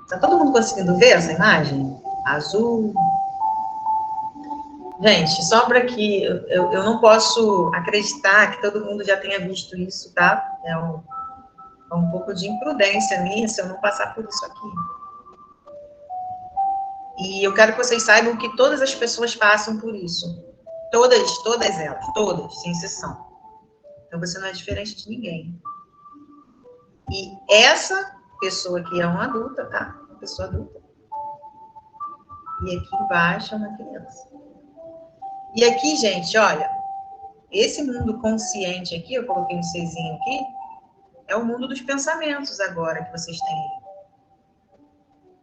Tá todo mundo conseguindo ver essa imagem? Azul. Gente, só para que eu não posso acreditar que todo mundo já tenha visto isso, tá? É um pouco de imprudência minha se eu não passar por isso aqui. E eu quero que vocês saibam que todas as pessoas passam por isso. Todas elas, todas, sem exceção. Então você não é diferente de ninguém. E essa pessoa aqui é uma adulta, tá? Uma pessoa adulta. E aqui embaixo é uma criança. E aqui, gente, olha, esse mundo consciente aqui, eu coloquei um Czinho aqui, é o mundo dos pensamentos agora que vocês têm aí.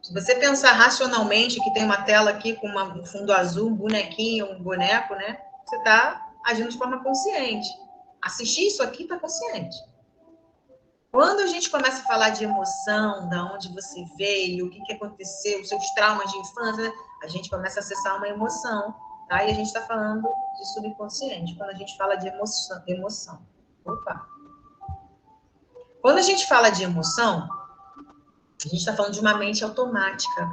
Se você pensar racionalmente que tem uma tela aqui com um fundo azul, um bonequinho, um boneco, né? Você está agindo de forma consciente. Assistir isso aqui está consciente. Quando a gente começa a falar de emoção, da onde você veio, o que aconteceu, os seus traumas de infância, a gente começa a acessar uma emoção, tá? E a gente está falando de subconsciente, quando a gente fala de emoção. Opa! Quando a gente fala de emoção, a gente está falando de uma mente automática.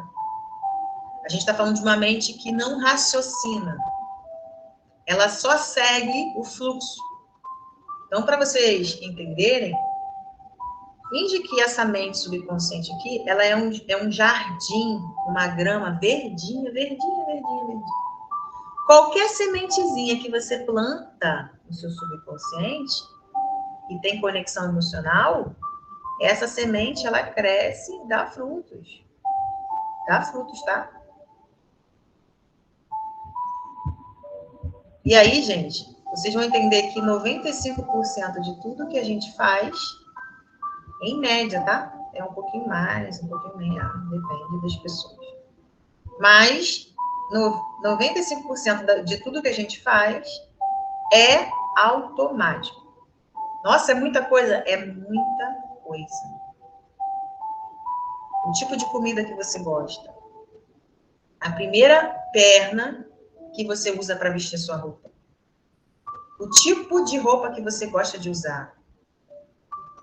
A gente está falando de uma mente que não raciocina. Ela só segue o fluxo. Então, para vocês entenderem, finge que essa mente subconsciente aqui, ela é um jardim, uma grama verdinha, verdinha, verdinha, verdinha. Qualquer sementezinha que você planta no seu subconsciente e tem conexão emocional, essa semente, ela cresce e dá frutos. Dá frutos, tá? E aí, gente, vocês vão entender que 95% de tudo que a gente faz, em média, tá? É um pouquinho mais, um pouquinho menos, depende das pessoas. Mas 95% de tudo que a gente faz é automático. Nossa, é muita coisa? É muita coisa. O tipo de comida que você gosta. A primeira perna que você usa para vestir a sua roupa. O tipo de roupa que você gosta de usar.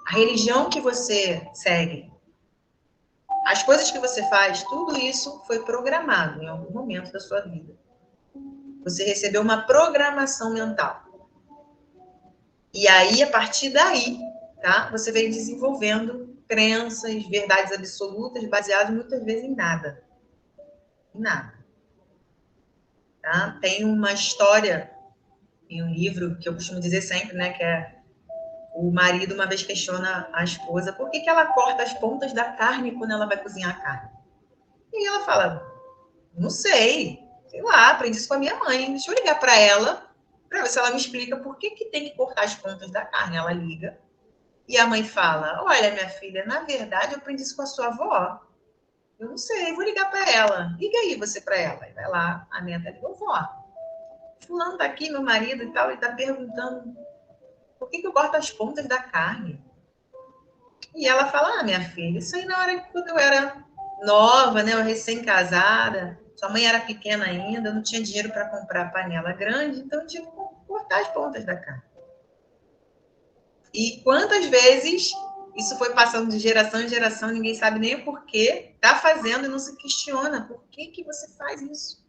A religião que você segue. As coisas que você faz, tudo isso foi programado em algum momento da sua vida. Você recebeu uma programação mental. E aí, a partir daí, tá? Você vem desenvolvendo crenças, verdades absolutas, baseadas muitas vezes em nada. Em nada. Tá? Tem uma história em um livro que eu costumo dizer sempre, né? Que é o marido uma vez questiona a esposa por que ela corta as pontas da carne quando ela vai cozinhar a carne. E ela fala, não sei lá, aprendi isso com a minha mãe. Deixa eu ligar para ela, para ver se ela me explica por que tem que cortar as pontas da carne. Ela liga. E a mãe fala, olha, minha filha, na verdade eu aprendi isso com a sua avó. Eu não sei, vou ligar para ela. Liga aí você para ela. E vai lá, a neta liga, vó, fulano tá aqui, meu marido e tal, e tá perguntando por que eu corto as pontas da carne. E ela fala, minha filha, isso aí na hora que quando eu era nova, né, eu recém-casada, sua mãe era pequena ainda, não tinha dinheiro para comprar panela grande, então eu tinha que cortar as pontas da carne. E quantas vezes isso foi passando de geração em geração, ninguém sabe nem o porquê, tá fazendo e não se questiona. Por que você faz isso?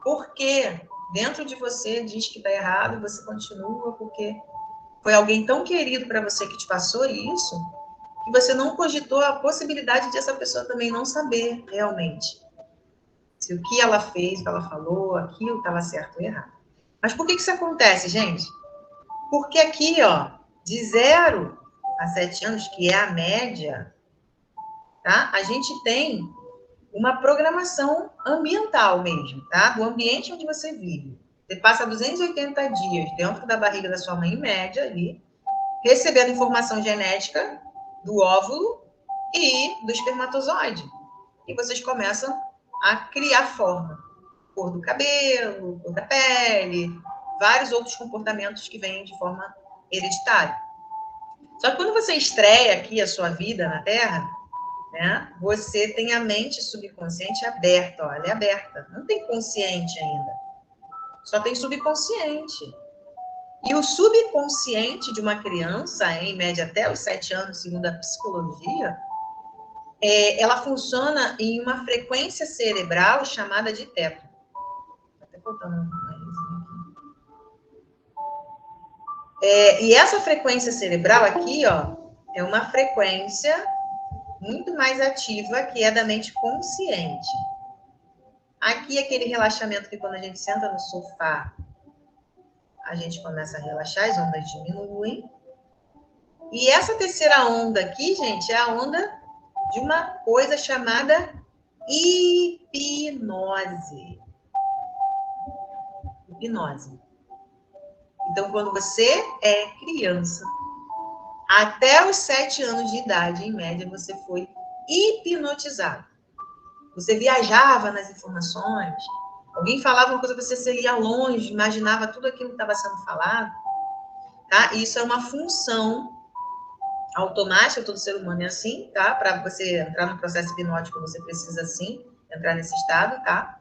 Por quê? Dentro de você diz que tá errado e você continua, porque foi alguém tão querido para você que te passou isso, que você não cogitou a possibilidade de essa pessoa também não saber realmente se o que ela fez, o que ela falou, aquilo estava certo ou errado. Mas por que isso acontece, gente? Porque aqui, ó, de 0 a 7 anos, que é a média, tá? A gente tem uma programação ambiental mesmo, tá? Do ambiente onde você vive. Você passa 280 dias dentro da barriga da sua mãe, em média, ali, recebendo informação genética do óvulo e do espermatozoide. E vocês começam a criar forma. Cor do cabelo, cor da pele, vários outros comportamentos que vêm de forma hereditária. Só que quando você estreia aqui a sua vida na Terra, né, você tem a mente subconsciente aberta, ó, ela é aberta, não tem consciente ainda, só tem subconsciente. E o subconsciente de uma criança, em média até os 7 anos, segundo a psicologia, ela funciona em uma frequência cerebral chamada de teta. Até faltando e essa frequência cerebral aqui, ó, é uma frequência muito mais ativa, que é da mente consciente. Aqui, aquele relaxamento que quando a gente senta no sofá, a gente começa a relaxar, as ondas diminuem. E essa terceira onda aqui, gente, é a onda de uma coisa chamada hipnose. Hipnose. Então, quando você é criança, até os 7 anos de idade, em média, você foi hipnotizado. Você viajava nas informações, alguém falava uma coisa, você ia longe, imaginava tudo aquilo que estava sendo falado. Tá? Isso é uma função automática, todo ser humano é assim, tá? Para você entrar no processo hipnótico, você precisa, sim, entrar nesse estado, tá?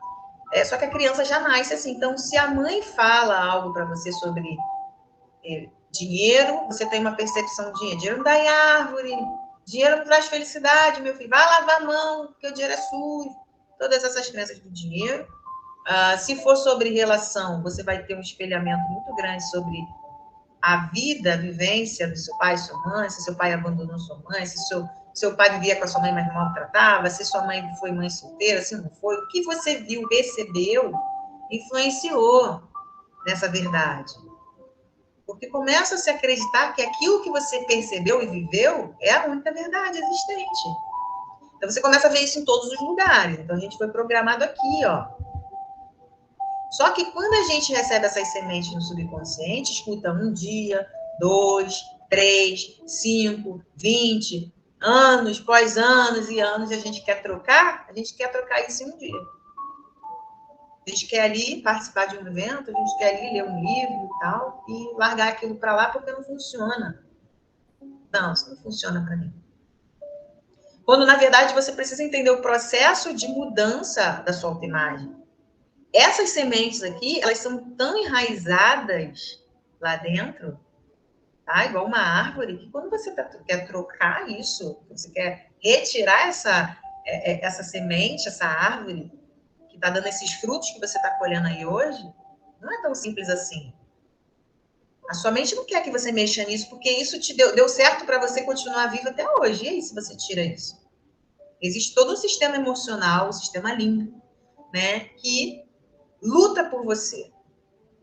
Só que a criança já nasce assim. Então, se a mãe fala algo para você sobre dinheiro, você tem uma percepção de dinheiro. Dinheiro não dá em árvore, dinheiro não traz felicidade, meu filho. Vai lavar a mão, porque o dinheiro é sujo. Todas essas crenças do dinheiro. Se for sobre relação, você vai ter um espelhamento muito grande sobre a vida, a vivência do seu pai e sua mãe, se seu pai abandonou sua mãe, se seu pai vivia com a sua mãe, mas maltratava, se sua mãe foi mãe solteira, se não foi. O que você viu, percebeu, influenciou nessa verdade. Porque começa a se acreditar que aquilo que você percebeu e viveu é a única verdade existente. Então, você começa a ver isso em todos os lugares. Então, a gente foi programado aqui, ó. Só que quando a gente recebe essas sementes no subconsciente, escuta 1 dia, 2, 3, 5, 20 anos, pós anos e anos, e a gente quer trocar isso em um dia. A gente quer ali participar de um evento, a gente quer ali ler um livro e tal, e largar aquilo para lá porque não funciona. Não, isso não funciona para mim. Quando, na verdade, você precisa entender o processo de mudança da sua autoimagem. Essas sementes aqui, elas são tão enraizadas lá dentro, tá? Igual uma árvore, que quando você quer trocar isso, você quer retirar essa semente, essa árvore, que está dando esses frutos que você está colhendo aí hoje, não é tão simples assim. A sua mente não quer que você mexa nisso, porque isso te deu certo para você continuar vivo até hoje. E aí, se você tira isso? Existe todo um sistema emocional, um sistema límbico, né, que luta por você,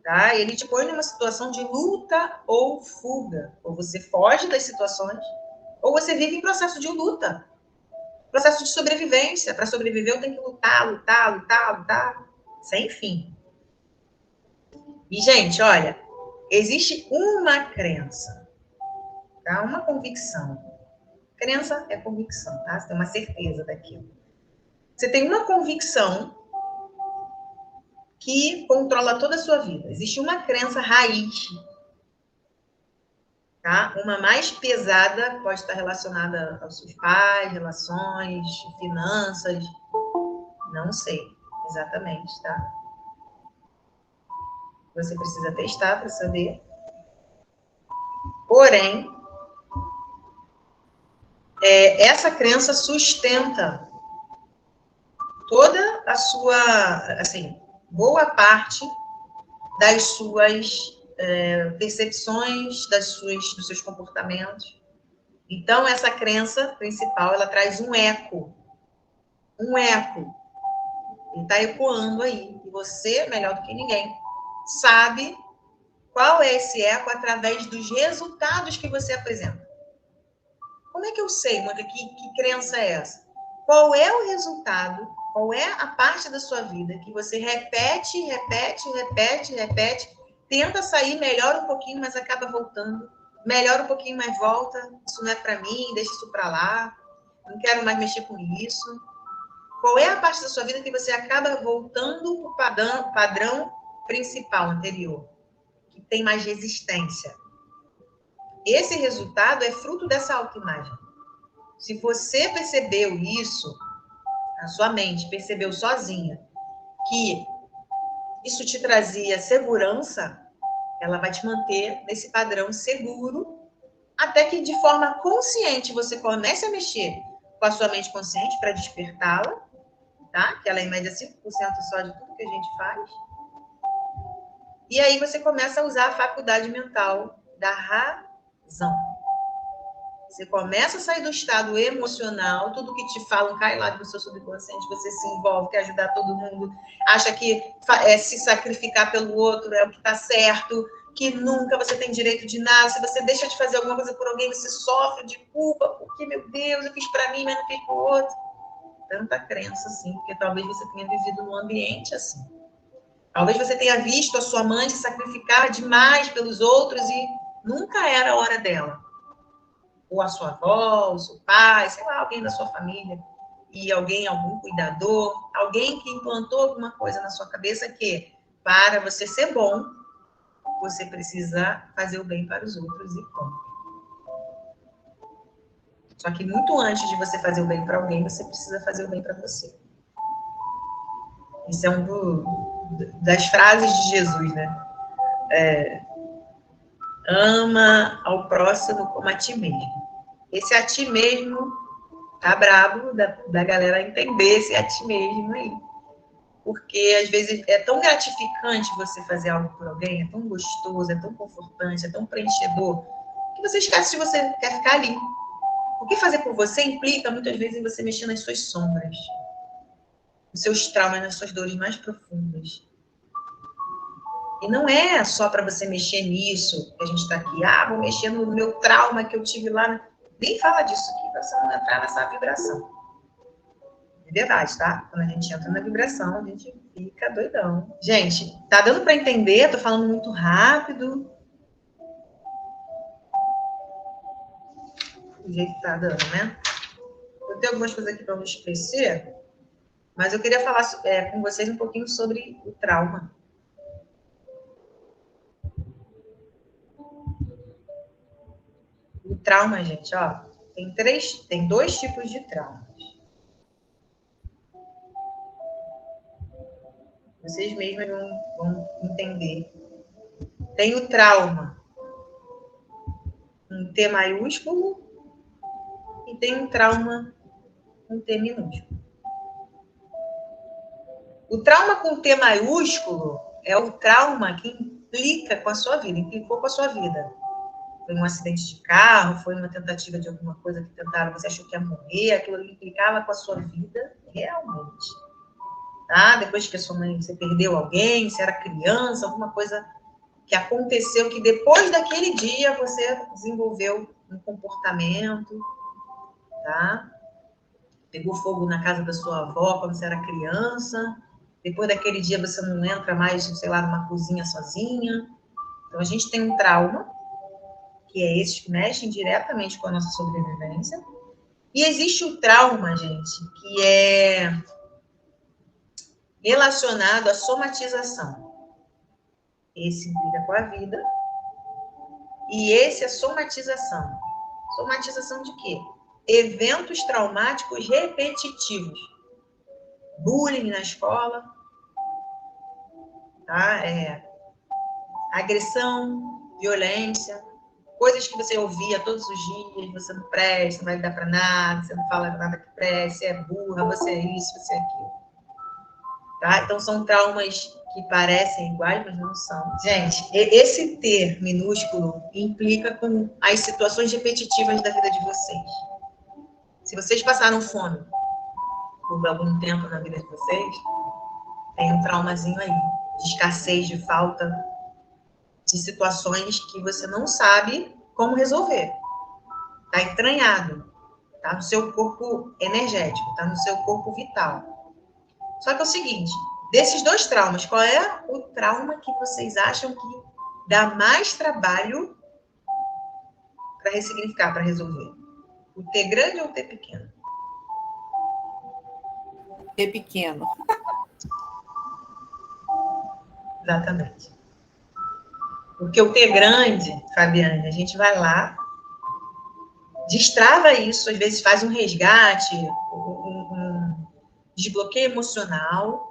tá? Ele te põe numa situação de luta ou fuga. Ou você foge das situações, ou você vive em processo de luta. Processo de sobrevivência. Para sobreviver, eu tenho que lutar, sem fim. E, gente, olha, existe uma crença, tá? Uma convicção. Crença é convicção, tá? Você tem uma certeza daquilo. Você tem uma convicção que controla toda a sua vida. Existe uma crença raiz, tá? Uma mais pesada pode estar relacionada aos seus pais, relações, finanças, não sei exatamente, tá? Você precisa testar para saber. Porém, essa crença sustenta toda a sua, assim, boa parte das suas percepções, dos seus comportamentos. Então, essa crença principal, ela traz um eco. Um eco. Ele está ecoando aí. E você, melhor do que ninguém, sabe qual é esse eco através dos resultados que você apresenta. Como é que eu sei, Mônica, que crença é essa? Qual é o resultado, qual é a parte da sua vida que você repete, tenta sair, melhora um pouquinho, mas acaba voltando, melhora um pouquinho, mas volta, isso não é para mim, deixa isso para lá, não quero mais mexer com isso. Qual é a parte da sua vida que você acaba voltando para o padrão principal, anterior, que tem mais resistência? Esse resultado é fruto dessa autoimagem. Se você percebeu isso, a sua mente percebeu sozinha que isso te trazia segurança, ela vai te manter nesse padrão seguro, até que de forma consciente você comece a mexer com a sua mente consciente para despertá-la, tá? Que ela é em média 5% só de tudo que a gente faz. E aí você começa a usar a faculdade mental da razão. Você começa a sair do estado emocional, tudo que te falam cai lá do seu subconsciente, você se envolve, quer ajudar todo mundo, acha que se sacrificar pelo outro é o que está certo, que nunca você tem direito de nada, se você deixa de fazer alguma coisa por alguém, você sofre de culpa, porque, meu Deus, eu fiz para mim, mas não fiz para o outro. Tanta crença assim, porque talvez você tenha vivido num ambiente assim. Talvez você tenha visto a sua mãe se sacrificar demais pelos outros e nunca era a hora dela. Ou a sua avó, o seu pai, sei lá, alguém da sua família, e algum cuidador, alguém que implantou alguma coisa na sua cabeça que, para você ser bom, você precisa fazer o bem para os outros e ponto. Só que muito antes de você fazer o bem para alguém, você precisa fazer o bem para você. Isso é das frases de Jesus, né? Ama ao próximo como a ti mesmo. Esse a ti mesmo tá brabo da galera entender esse a ti mesmo aí. Porque, às vezes, é tão gratificante você fazer algo por alguém, é tão gostoso, é tão confortante, é tão preenchedor, que você esquece de você quer ficar ali. O que fazer por você implica, muitas vezes, em você mexer nas suas sombras, nos seus traumas, nas suas dores mais profundas. E não é só para você mexer nisso que a gente está aqui. Ah, vou mexer no meu trauma que eu tive lá. Nem fala disso aqui, para você não entrar nessa vibração. De verdade, tá? Quando a gente entra na vibração, a gente fica doidão. Gente, tá dando para entender? Tô falando muito rápido. Do jeito que tá dando, né? Eu tenho algumas coisas aqui para eu esquecer, mas eu queria falar com vocês um pouquinho sobre o trauma. O trauma, gente, ó, tem dois tipos de traumas. Vocês mesmos vão entender. Tem o trauma com T maiúsculo e tem um trauma com T minúsculo. O trauma com T maiúsculo é o trauma que implica com a sua vida, implicou com a sua vida. Foi um acidente de carro, foi uma tentativa de alguma coisa que tentaram, você achou que ia morrer, aquilo implicava com a sua vida realmente. Tá? Depois que a sua mãe, você perdeu alguém, você era criança, alguma coisa que aconteceu que depois daquele dia você desenvolveu um comportamento, tá? Pegou fogo na casa da sua avó quando você era criança, depois daquele dia você não entra mais, sei lá, numa cozinha sozinha. Então a gente tem um trauma, que é esses que mexem diretamente com a nossa sobrevivência. E existe o trauma, gente, que é relacionado à somatização. Esse liga com a vida. E esse é somatização. Somatização de quê? Eventos traumáticos repetitivos. Bullying na escola, tá? Agressão, violência, coisas que você ouvia todos os dias, você não presta, não vai dar para nada, você não fala nada que presta, você é burra, você é isso, você é aquilo. Tá? Então, são traumas que parecem iguais, mas não são. Gente, esse T minúsculo implica com as situações repetitivas da vida de vocês. Se vocês passaram fome por algum tempo na vida de vocês, tem um traumazinho aí, de escassez, de falta, de situações que você não sabe como resolver. Está entranhado, está no seu corpo energético, está no seu corpo vital. Só que é o seguinte, desses dois traumas, qual é o trauma que vocês acham que dá mais trabalho para ressignificar, para resolver? O T grande ou o T pequeno? T pequeno. Exatamente. Porque o T grande, Fabiane, a gente vai lá, destrava isso, às vezes faz um resgate, um desbloqueio emocional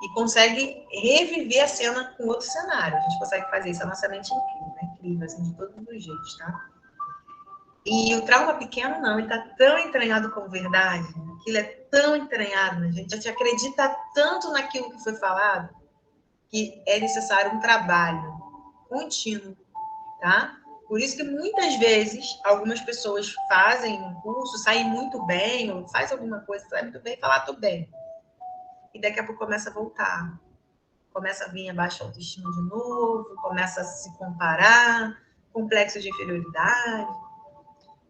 e consegue reviver a cena com outro cenário. A gente consegue fazer isso, a nossa mente é incrível, assim, de todos os jeitos, tá? E o trauma pequeno, não, ele está tão entranhado como verdade, aquilo é tão entranhado, a gente já acredita tanto naquilo que foi falado, que é necessário um trabalho contínuo, tá? Por isso que muitas vezes algumas pessoas fazem um curso, saem muito bem, ou faz alguma coisa, sai muito bem e fala, tô bem. E daqui a pouco começa a voltar. Começa a vir a baixa autoestima de novo, começa a se comparar, complexo de inferioridade.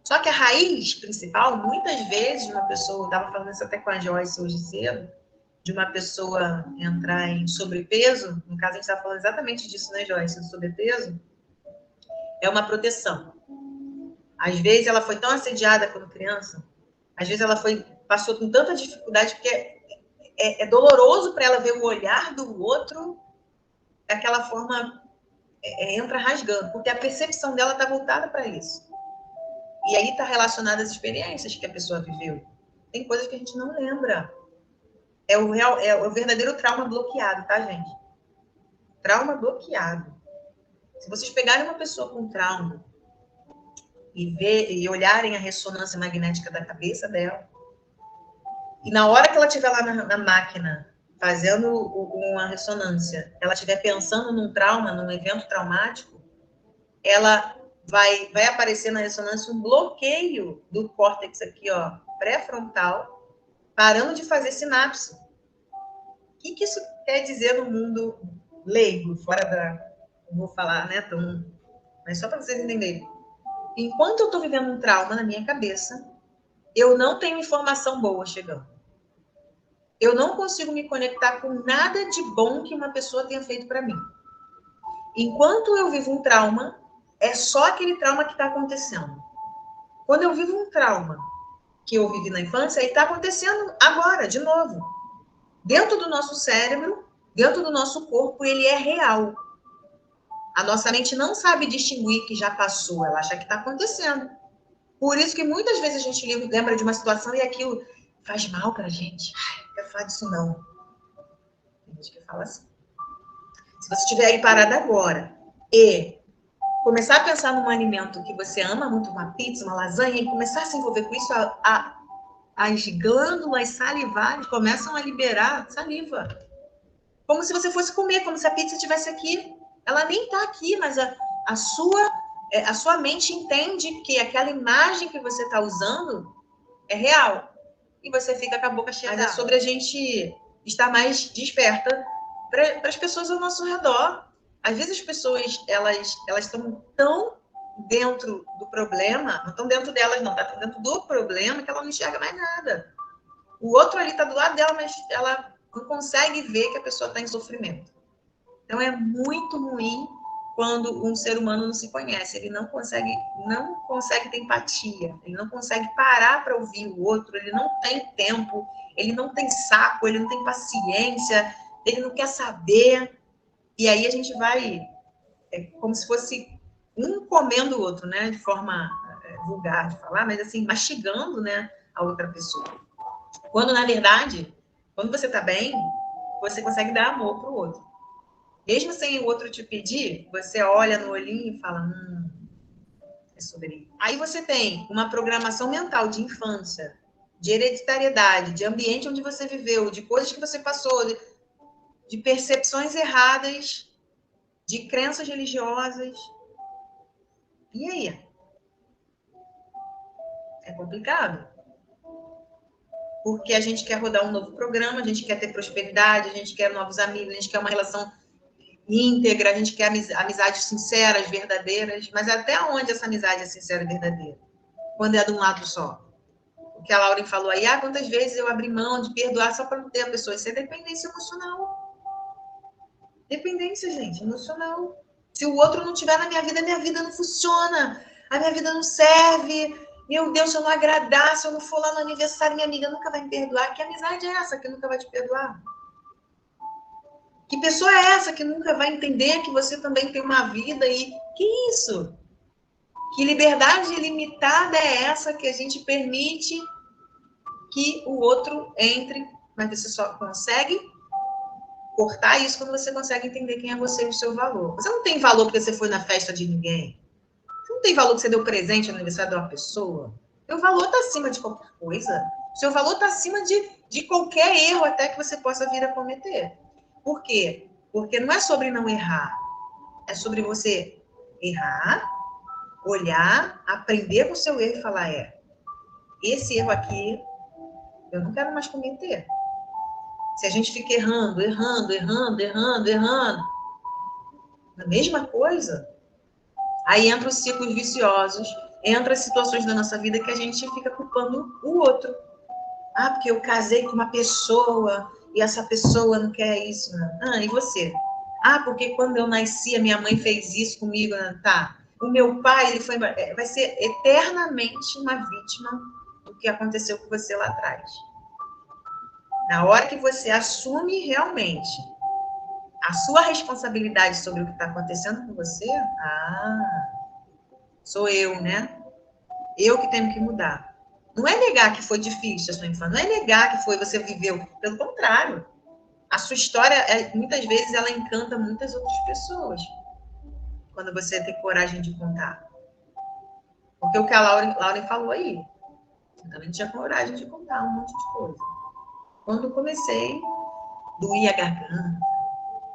Só que a raiz principal, muitas vezes, uma pessoa, eu estava falando isso até com a Joyce hoje cedo, de uma pessoa entrar em sobrepeso, no caso a gente está falando exatamente disso, né, Joyce, do sobrepeso, é uma proteção. Às vezes ela foi tão assediada quando criança, às vezes ela passou com tanta dificuldade, porque é doloroso para ela ver o olhar do outro daquela forma, entra rasgando, porque a percepção dela está voltada para isso. E aí está relacionada às experiências que a pessoa viveu. Tem coisas que a gente não lembra. É o verdadeiro trauma bloqueado, tá, gente? Trauma bloqueado. Se vocês pegarem uma pessoa com trauma e olharem a ressonância magnética da cabeça dela, e na hora que ela estiver lá na máquina fazendo uma ressonância, ela estiver pensando num trauma, num evento traumático, ela vai aparecer na ressonância um bloqueio do córtex aqui, ó, pré-frontal, parando de fazer sinapse. O que isso quer dizer no mundo leigo, fora da... Não vou falar, né, mas só para vocês entenderem. Enquanto eu estou vivendo um trauma na minha cabeça, eu não tenho informação boa chegando. Eu não consigo me conectar com nada de bom que uma pessoa tenha feito para mim. Enquanto eu vivo um trauma, é só aquele trauma que está acontecendo. Quando eu vivo um trauma que eu vivi na infância, ele está acontecendo agora, de novo. Dentro do nosso cérebro, dentro do nosso corpo, ele é real. A nossa mente não sabe distinguir que já passou, ela acha que está acontecendo. Por isso que muitas vezes a gente lembra de uma situação e aquilo faz mal para a gente. Não quero falar disso, não. Tem gente que fala assim. Se você estiver aí parado agora e começar a pensar num alimento que você ama muito, uma pizza, uma lasanha, e começar a se envolver com isso, as glândulas salivares começam a liberar saliva. Como se você fosse comer, como se a pizza estivesse aqui. Ela nem está aqui, mas a sua mente entende que aquela imagem que você está usando é real. E você fica com a boca cheia. Mas é sobre a gente estar mais desperta para as pessoas ao nosso redor. Às vezes as pessoas, elas estão tão dentro do problema, não estão dentro delas não, estão dentro do problema que ela não enxerga mais nada. O outro ali está do lado dela, mas ela não consegue ver que a pessoa está em sofrimento. Então é muito ruim quando um ser humano não se conhece, ele não consegue ter empatia, ele não consegue parar para ouvir o outro, ele não tem tempo, ele não tem saco, ele não tem paciência, ele não quer saber. E aí a gente vai, como se fosse um comendo o outro, né? De forma vulgar de falar, mas assim, mastigando, né, a outra pessoa. Quando, na verdade, quando você está bem, você consegue dar amor para o outro. Mesmo sem o outro te pedir, você olha no olhinho e fala, é sobre isso. Aí você tem uma programação mental de infância, de hereditariedade, de ambiente onde você viveu, de coisas que você passou, de percepções erradas, de crenças religiosas. E aí? É complicado. Porque a gente quer rodar um novo programa, a gente quer ter prosperidade, a gente quer novos amigos, a gente quer uma relação íntegra, a gente quer amizades sinceras, verdadeiras, mas até onde essa amizade é sincera e verdadeira? Quando é de um lado só. O que a Lauren falou aí, quantas vezes eu abri mão de perdoar só para não ter a pessoa? Isso é dependência emocional. Dependência, gente, emocional. Se o outro não estiver na minha vida não funciona, a minha vida não serve. Meu Deus, se eu não agradar, se eu não for lá no aniversário, minha amiga nunca vai me perdoar. Que amizade é essa que nunca vai te perdoar? Que pessoa é essa que nunca vai entender que você também tem uma vida e que isso? Que liberdade ilimitada é essa que a gente permite que o outro entre, mas você só consegue cortar isso quando você consegue entender quem é você e o seu valor. Você não tem valor porque você foi na festa de ninguém. Você Não tem valor que você deu presente no aniversário de uma pessoa. Seu valor está acima de qualquer coisa. Seu valor está acima de qualquer erro até que você possa vir a cometer. Por quê? Porque não é sobre não errar. É sobre você errar, olhar, aprender com o seu erro e falar, esse erro aqui eu não quero mais cometer. Se a gente fica errando, na mesma coisa, aí entra os ciclos viciosos, entra as situações da nossa vida que a gente fica culpando o outro. Ah, porque eu casei com uma pessoa e essa pessoa não quer isso. Não. Ah, e você? Ah, porque quando eu nasci, a minha mãe fez isso comigo. Tá. O meu pai, ele foi... Vai ser eternamente uma vítima do que aconteceu com você lá atrás. Na hora que você assume realmente a sua responsabilidade sobre o que está acontecendo com você, sou eu, né? Eu que tenho que mudar. Não é negar que foi difícil a sua infância, não é negar que você viveu. Pelo contrário, a sua história, muitas vezes, ela encanta muitas outras pessoas. Quando você tem coragem de contar. Porque o que a Lauren falou aí, eu também tinha coragem de contar um monte de coisa. Quando eu comecei, doía a garganta,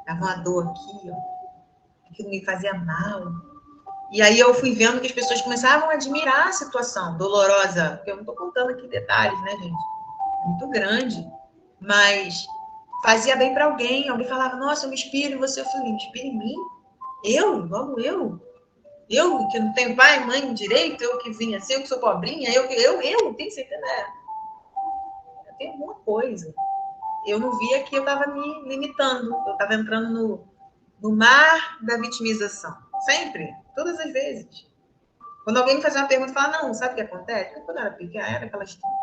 dava uma dor aqui, ó, aquilo me fazia mal. E aí eu fui vendo que as pessoas começavam a admirar a situação dolorosa, porque eu não estou contando aqui detalhes, né, gente? É muito grande, mas fazia bem para alguém. Alguém falava, nossa, eu me inspiro em você. Eu falei, me inspira em mim? Eu? Vamos, eu? Eu que não tenho pai, mãe direito, eu que vim assim, eu que sou pobrinha, eu tenho certeza, né? Eu tenho alguma coisa. Eu não via que eu estava me limitando, eu estava entrando no mar da vitimização. Sempre, todas as vezes. Quando alguém me fazia uma pergunta, eu falava, não, sabe o que acontece? Porque quando eu era pequena, era aquela história.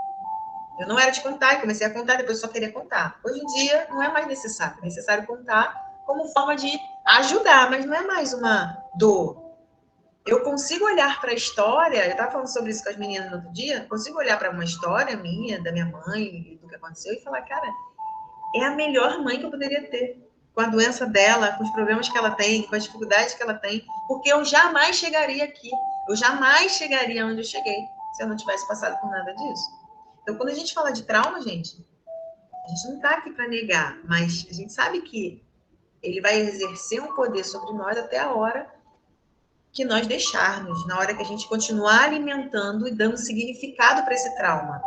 Eu não era de contar, eu comecei a contar, depois só queria contar. Hoje em dia, não é mais necessário. É necessário contar como forma de ajudar, mas não é mais uma dor. Eu consigo olhar para a história, eu estava falando sobre isso com as meninas no outro dia, consigo olhar para uma história minha, da minha mãe, do que aconteceu, e falar, cara, é a melhor mãe que eu poderia ter. Com a doença dela, com os problemas que ela tem, com as dificuldades que ela tem, porque eu jamais chegaria aqui, eu jamais chegaria onde eu cheguei, se eu não tivesse passado por nada disso. Então, quando a gente fala de trauma, gente, a gente não está aqui para negar, mas a gente sabe que ele vai exercer um poder sobre nós até a hora que nós deixarmos, na hora que a gente continuar alimentando e dando significado para esse trauma.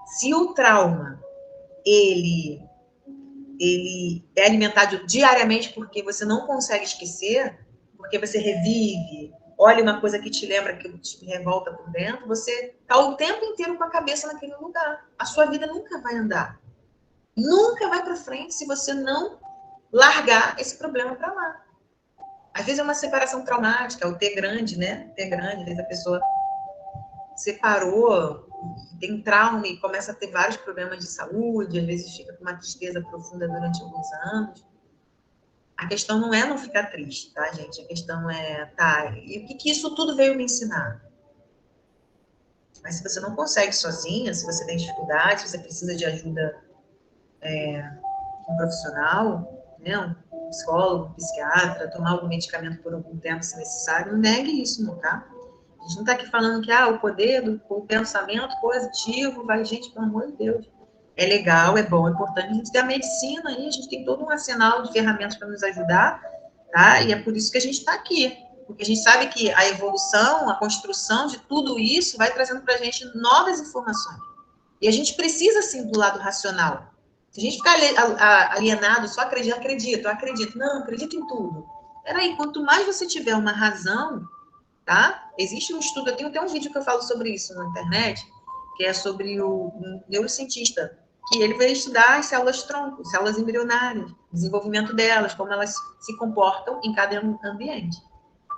Se o trauma, ele é alimentado diariamente porque você não consegue esquecer, porque você revive, olha uma coisa que te lembra, que te revolta por dentro, você está o tempo inteiro com a cabeça naquele lugar. A sua vida nunca vai andar. Nunca vai para frente se você não largar esse problema para lá. Às vezes é uma separação traumática, o T grande, né? T grande, às vezes a pessoa separou, tem trauma e começa a ter vários problemas de saúde, às vezes fica com uma tristeza profunda durante alguns anos. A questão não é não ficar triste, tá, gente? A questão é, tá, e o que isso tudo veio me ensinar? Mas se você não consegue sozinha, se você tem dificuldade, se você precisa de ajuda um profissional, né, um psicólogo, um psiquiatra, tomar algum medicamento por algum tempo, se necessário, não negue isso, não, tá? A gente não está aqui falando que o poder do pensamento positivo vai, gente, pelo amor de Deus. É legal, é bom, é importante. A gente tem a medicina aí, a gente tem todo um arsenal de ferramentas para nos ajudar, tá? E é por isso que a gente está aqui. Porque a gente sabe que a evolução, a construção de tudo isso vai trazendo para a gente novas informações. E a gente precisa, sim, do lado racional. Se a gente ficar alienado, só acredito, eu acredito. Não, acredito em tudo. Peraí, quanto mais você tiver uma razão, tá? Existe um estudo, eu tenho até um vídeo que eu falo sobre isso na internet, que é sobre um neurocientista, que ele veio estudar as células tronco, células embrionárias, desenvolvimento delas, como elas se comportam em cada ambiente.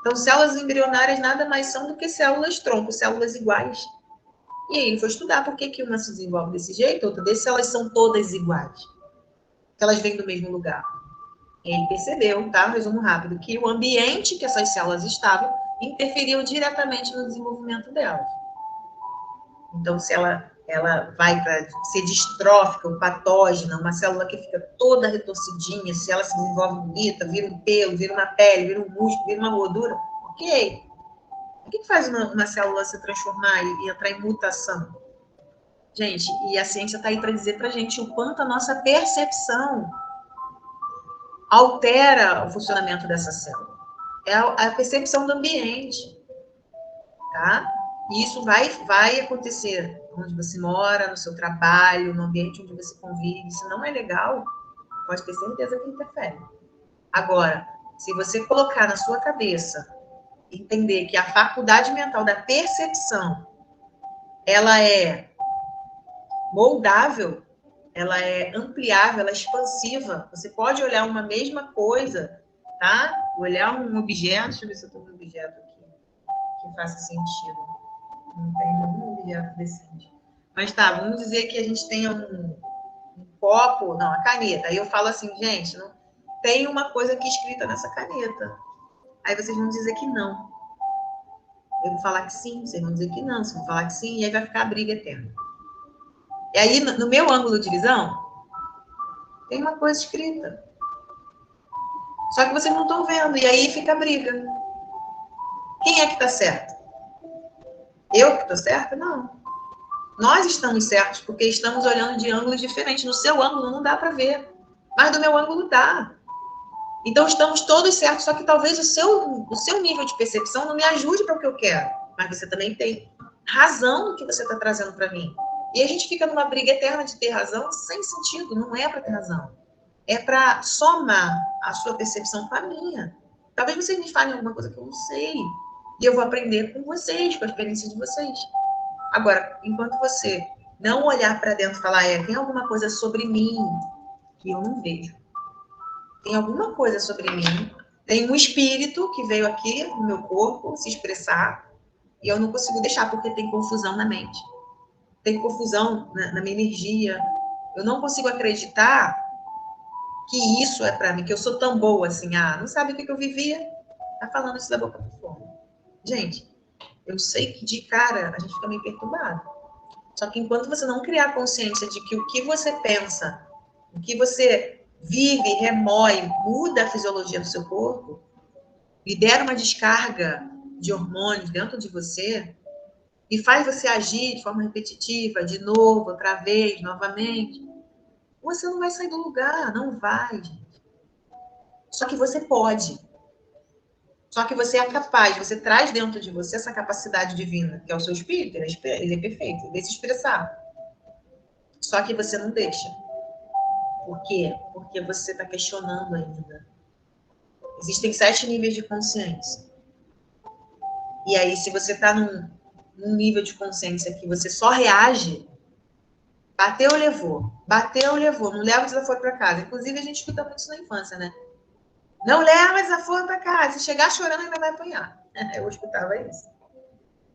Então, células embrionárias nada mais são do que células tronco, células iguais. E aí ele foi estudar por que uma se desenvolve desse jeito, outra desse, se elas são todas iguais. Se elas vêm do mesmo lugar. Ele percebeu, tá? Um resumo rápido, que o ambiente que essas células estavam interferiu diretamente no desenvolvimento delas. Então, se ela vai para ser distrófica, ou patógena, uma célula que fica toda retorcidinha, se ela se desenvolve bonita, vira um pelo, vira uma pele, vira um músculo, vira uma gordura, ok. O que faz uma célula se transformar e entrar em mutação? Gente, e a ciência está aí para dizer para a gente o quanto a nossa percepção altera o funcionamento dessa célula. É a percepção do ambiente, tá? E isso vai acontecer onde você mora, no seu trabalho, no ambiente onde você convive. Se não é legal, pode ter certeza que interfere. Agora, se você colocar na sua cabeça, entender que a faculdade mental da percepção, ela é moldável, ela é ampliável, ela é expansiva. Você pode olhar uma mesma coisa, tá? Olhar um objeto, deixa eu ver se eu estou com um objeto aqui que faça sentido. Não tem nenhum objeto decente. Mas tá, vamos dizer que a gente tenha um copo, não, a caneta. Aí eu falo assim, gente, não, tem uma coisa aqui escrita nessa caneta. Aí vocês vão dizer que não. Eu vou falar que sim, vocês vão dizer que não, vocês vão falar que sim, e aí vai ficar a briga eterna. E aí, no meu ângulo de visão, tem uma coisa escrita. Só que vocês não estão vendo, e aí fica a briga. Quem é que está certo? Eu que estou certa? Não. Nós estamos certos, porque estamos olhando de ângulos diferentes. No seu ângulo não dá para ver, mas do meu ângulo dá. Então estamos todos certos, só que talvez o seu nível de percepção não me ajude para o que eu quero. Mas você também tem razão no que você está trazendo para mim. E a gente fica numa briga eterna de ter razão sem sentido, não é para ter razão. É para somar a sua percepção com a minha. Talvez vocês me falem alguma coisa que eu não sei. E eu vou aprender com vocês, com a experiência de vocês. Agora, enquanto você não olhar para dentro e falar, tem alguma coisa sobre mim que eu não vejo. Tem alguma coisa sobre mim. Tem um espírito que veio aqui no meu corpo se expressar e eu não consigo deixar porque tem confusão na mente. Tem confusão na minha energia. Eu não consigo acreditar que isso é para mim, que eu sou tão boa assim. Não sabe o que eu vivia? Tá falando isso da boca para fora. Gente, eu sei que de cara a gente fica meio perturbado. Só que enquanto você não criar consciência de que o que você pensa, o que você vive, remói, muda a fisiologia do seu corpo, lidera uma descarga de hormônios dentro de você e faz você agir de forma repetitiva, de novo, outra vez, novamente, você não vai sair do lugar, não vai, gente. Só que você pode. Só que você é capaz, você traz dentro de você essa capacidade divina, que é o seu espírito, ele é perfeito, ele vai se expressar. Só que você não deixa. Por quê? Porque você está questionando ainda. Existem 7 níveis de consciência. E aí, se você está num nível de consciência que você só reage, bateu, levou. Bateu, levou. Não leva o desaforo para casa. Inclusive, a gente escuta muito isso na infância, né? Não leva desaforo para casa. Se chegar chorando, ainda vai apanhar. Eu escutava isso.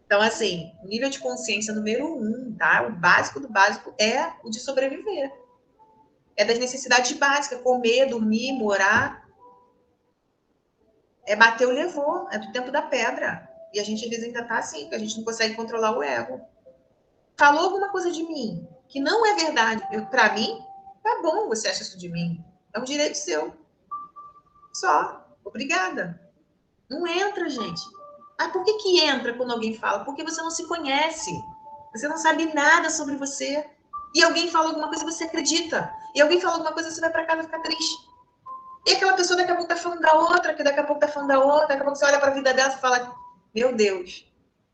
Então, assim, o nível de consciência número 1, tá? O básico do básico é o de sobreviver. É das necessidades básicas. Comer, dormir, morar. É bater, levou. É do tempo da pedra. E a gente, às vezes, ainda tá assim, porque a gente não consegue controlar o ego. Falou alguma coisa de mim que não é verdade para mim, tá bom, você acha isso de mim. É um direito seu. Só. Obrigada. Não entra, gente. Por que entra quando alguém fala? Porque você não se conhece. Você não sabe nada sobre você. E alguém fala alguma coisa e você acredita. E alguém fala alguma coisa e você vai para casa ficar triste. E aquela pessoa daqui a pouco tá falando da outra, que daqui a pouco tá falando da outra, daqui a pouco você olha para a vida dela e fala, meu Deus,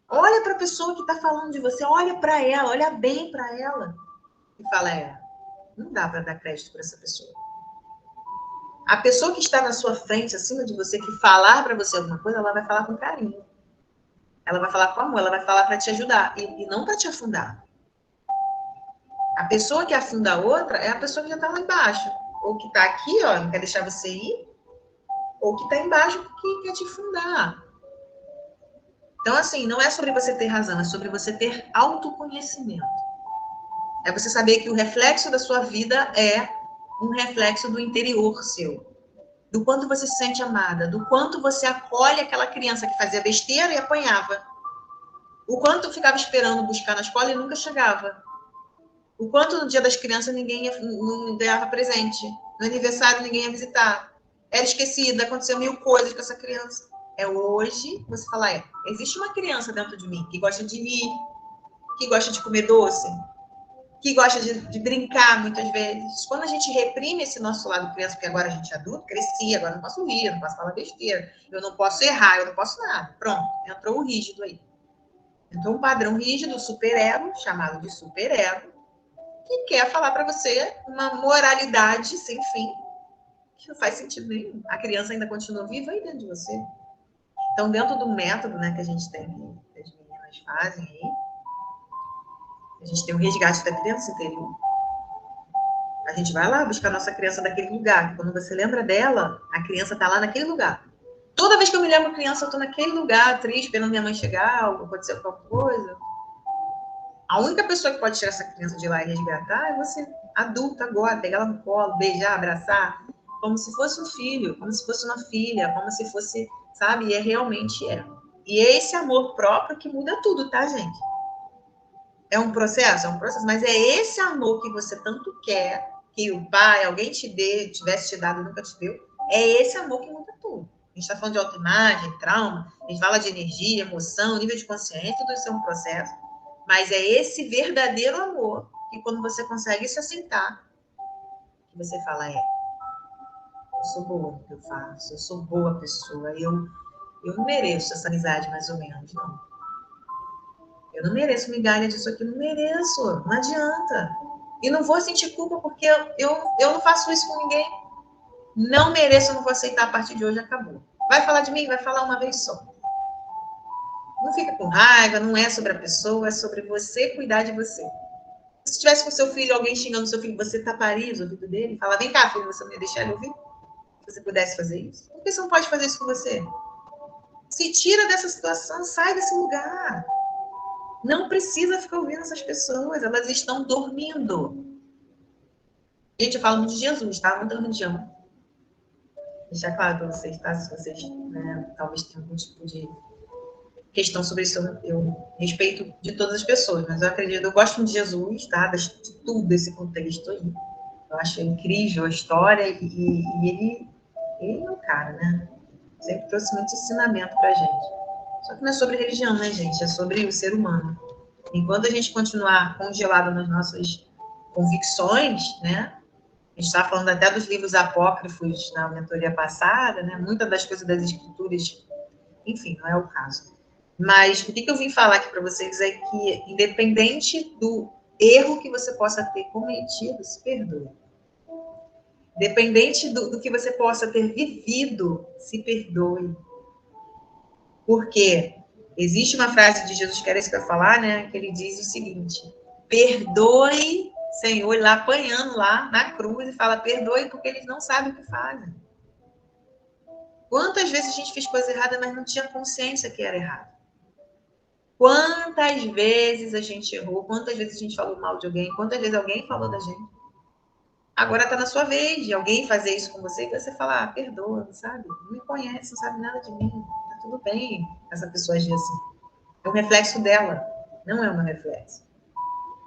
olha para a pessoa que está falando de você, olha para ela, olha bem para ela. E fala, não dá para dar crédito para essa pessoa. A pessoa que está na sua frente, acima de você, que falar para você alguma coisa, ela vai falar com carinho. Ela vai falar com amor, ela vai falar para te ajudar e não para te afundar. A pessoa que afunda a outra é a pessoa que já está lá embaixo. Ou que está aqui, não quer deixar você ir, ou que está embaixo porque quer te afundar. Então, assim, não é sobre você ter razão, é sobre você ter autoconhecimento. É você saber que o reflexo da sua vida é um reflexo do interior seu. Do quanto você se sente amada, do quanto você acolhe aquela criança que fazia besteira e apanhava. O quanto ficava esperando buscar na escola e nunca chegava. O quanto no dia das crianças ninguém não ganhava presente. No aniversário ninguém ia visitar. Era esquecida, aconteceu 1000 coisas com essa criança. É hoje você falar, existe uma criança dentro de mim que gosta de rir, que gosta de comer doce, que gosta de brincar muitas vezes. Quando a gente reprime esse nosso lado criança, porque agora a gente é adulto, cresci, agora eu não posso rir, eu não posso falar besteira, eu não posso errar, eu não posso nada. Pronto, entrou o rígido aí. Entrou um padrão rígido, superego, chamado de superego, que quer falar para você uma moralidade sem fim, que não faz sentido nenhum. A criança ainda continua viva aí dentro de você. Então, dentro do método, né, que a gente tem, que as meninas fazem aí, a gente tem o resgate da criança interior. A gente vai lá buscar a nossa criança daquele lugar. Quando você lembra dela, a criança está lá naquele lugar. Toda vez que eu me lembro criança, eu estou naquele lugar, triste, esperando minha mãe chegar, ou acontecer qualquer coisa. A única pessoa que pode tirar essa criança de lá e resgatar é você, adulta agora, pegar ela no colo, beijar, abraçar, como se fosse um filho, como se fosse uma filha, como se fosse, sabe? E realmente é. E é esse amor próprio que muda tudo, tá, gente? É um processo, mas é esse amor que você tanto quer, que o pai, alguém tivesse te dado e nunca te deu, é esse amor que muda tudo. A gente está falando de autoimagem, trauma, a gente fala de energia, emoção, nível de consciência, tudo isso é um processo. Mas é esse verdadeiro amor que quando você consegue se assentar, que você fala, eu sou boa no que eu faço, eu sou boa pessoa, eu não mereço essa amizade mais ou menos, não. Eu não mereço migalha disso aqui, não mereço, não adianta. E não vou sentir culpa porque eu não faço isso com ninguém. Não mereço, não vou aceitar a partir de hoje, acabou. Vai falar de mim? Vai falar uma vez só. Não fica com raiva, não é sobre a pessoa, é sobre você cuidar de você. Se tivesse com seu filho, alguém xingando seu filho, você taparia o ouvido dele? Fala, vem cá, filho, você não ia deixar ele ouvir? Se você pudesse fazer isso? Por que você não pode fazer isso com você? Se tira dessa situação, sai desse lugar. Não precisa ficar ouvindo essas pessoas, elas estão dormindo. Gente, eu falo muito de Jesus, tá? Não da religião. Deixar claro para vocês, tá? Se vocês, né, talvez tenham algum tipo de questão sobre isso, eu respeito de todas as pessoas, mas eu acredito, eu gosto muito de Jesus, tá? De tudo esse contexto aí. Eu acho incrível a história e ele é um cara, né? Sempre trouxe muito ensinamento pra gente. Só que não é sobre religião, né, gente? É sobre o ser humano. Enquanto a gente continuar congelado nas nossas convicções, né? A gente está falando até dos livros apócrifos na mentoria passada, né? Muitas das coisas das escrituras, enfim, não é o caso. Mas o que eu vim falar aqui para vocês é que, independente do erro que você possa ter cometido, se perdoe. Independente do que você possa ter vivido, se perdoe. Porque existe uma frase de Jesus, que era isso que eu ia falar, né? Que ele diz o seguinte: perdoe, Senhor, lá apanhando lá na cruz, e fala, perdoe porque eles não sabem o que fazem. Quantas vezes a gente fez coisa errada, mas não tinha consciência que era errado? Quantas vezes a gente errou, quantas vezes a gente falou mal de alguém, quantas vezes alguém falou da gente? Agora está na sua vez de alguém fazer isso com você e você falar, perdoa, sabe? Não me conhece, não sabe nada de mim. Tá tudo bem essa pessoa agir assim. É um reflexo dela, não é um reflexo.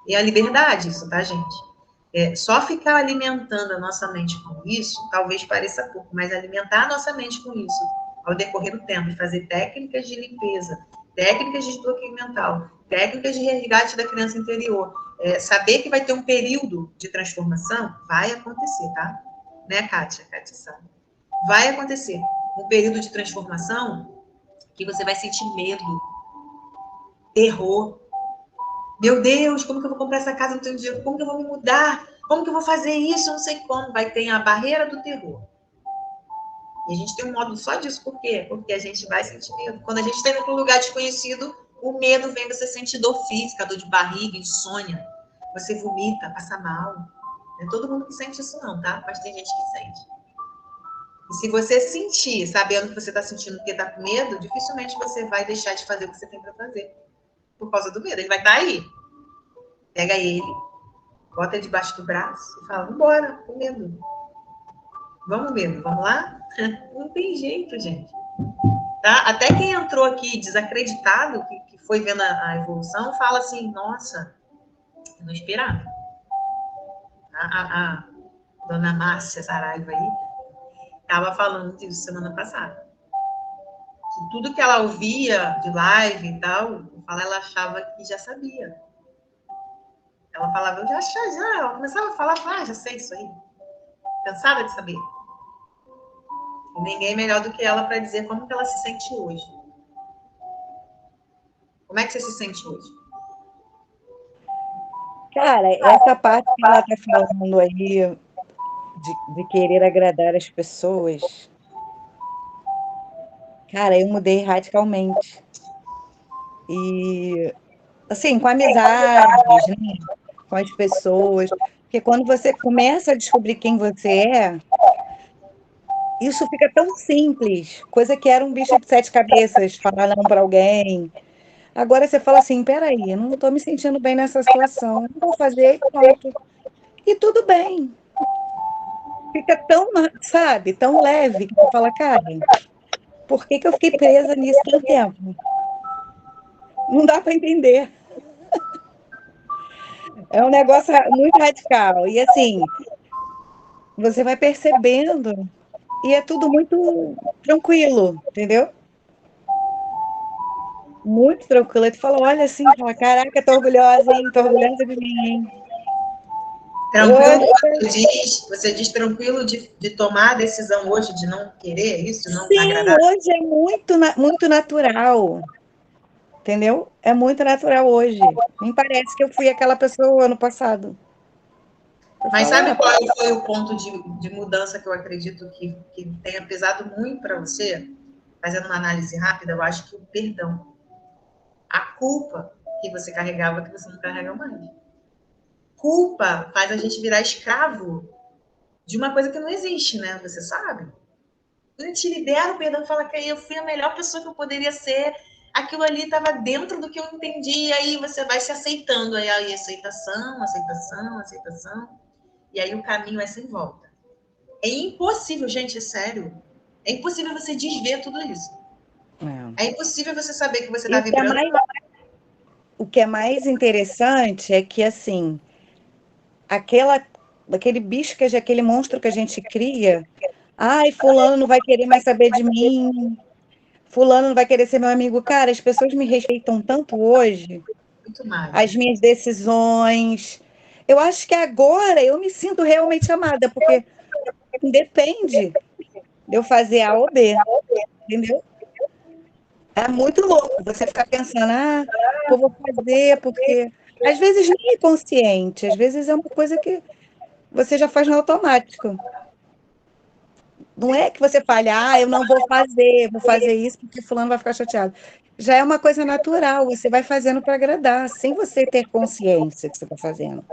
E a liberdade, isso, tá, gente? Só ficar alimentando a nossa mente com isso, talvez pareça pouco, mas alimentar a nossa mente com isso, ao decorrer do tempo, e fazer técnicas de limpeza, técnicas de desbloqueio mental, técnicas de resgate da criança interior, saber que vai ter um período de transformação, vai acontecer, tá? Né, Kátia? Kátia sabe. Vai acontecer um período de transformação que você vai sentir medo, terror. Meu Deus, como que eu vou comprar essa casa no tenho dinheiro? Como que eu vou me mudar? Como que eu vou fazer isso? Eu não sei como. Vai ter a barreira do terror. E a gente tem um módulo só disso. Por quê? Porque a gente vai sentir medo. Quando a gente está indo para um lugar desconhecido, o medo vem, você sente dor física, dor de barriga, insônia. Você vomita, passa mal. Não é todo mundo que sente isso não, tá? Mas tem gente que sente. E se você sentir, sabendo que você está sentindo porque está com medo, dificilmente você vai deixar de fazer o que você tem para fazer. Por causa do medo. Ele vai estar aí. Pega ele, bota ele debaixo do braço e fala, vambora, com medo. Vamos medo, vamos lá? Não tem jeito, gente. Tá? Até quem entrou aqui desacreditado, que foi vendo a evolução, fala assim, nossa, eu não esperava. A dona Márcia Saraiva aí estava falando disso semana passada. que tudo que ela ouvia de live e tal, ela achava que já sabia. Ela falava, eu já. Ela começava a falar, já sei isso aí. Cansada de saber. E ninguém melhor do que ela para dizer como que ela se sente hoje. Como é que você se sente hoje? Cara, essa parte que ela tá falando aí de querer agradar as pessoas, cara, eu mudei radicalmente. E, assim, com amizades, né? Com as pessoas. Porque quando você começa a descobrir quem você é, isso fica tão simples. Coisa que era um bicho de sete cabeças, falar não para alguém. Agora você fala assim, peraí, eu não estou me sentindo bem nessa situação. Eu não vou fazer e pronto. E tudo bem. Fica tão, sabe, tão leve que você fala, cara, por que que eu fiquei presa nisso tanto tempo? Não dá para entender. É um negócio muito radical. E assim, você vai percebendo e é tudo muito tranquilo, entendeu? Muito tranquilo. Aí tu fala, olha assim, fala, caraca, tô orgulhosa, hein? Tô orgulhosa de mim, hein? Tranquilo, você diz tranquilo de tomar a decisão hoje de não querer isso, de não Sim, agradar? hoje é muito, muito natural, entendeu? É muito natural hoje. Nem parece que eu fui aquela pessoa ano passado. Eu Mas falo, sabe qual foi o ponto de mudança que eu acredito que tenha pesado muito para você? Fazendo uma análise rápida, eu acho que o perdão. A culpa que você carregava, que você não carrega mais. Culpa faz a gente virar escravo de uma coisa que não existe, né? Você sabe? Quando a gente libera o perdão, fala que eu fui a melhor pessoa que eu poderia ser, aquilo ali estava dentro do que eu entendi, e aí você vai se aceitando, aí aceitação, aceitação, aceitação, e aí o caminho é sem volta. É impossível, gente, é sério. É impossível você desver tudo isso. é. É impossível você saber que você E está vibrando. o que é mais interessante é que, assim, aquela, aquele bicho, aquele monstro que a gente cria, ai, fulano não vai querer mais saber de mim, fulano não vai querer ser meu amigo. Cara, as pessoas me respeitam tanto hoje, Muito mais. as minhas decisões. Eu acho que agora eu me sinto realmente amada, porque independe de eu fazer A ou B, entendeu? É muito louco você ficar pensando, pô, vou fazer, porque às vezes nem é consciente, às vezes é uma coisa que você já faz no automático. Não é que você fale, eu não vou fazer isso porque fulano vai ficar chateado. Já é uma coisa natural, você vai fazendo para agradar, sem você ter consciência que você está fazendo.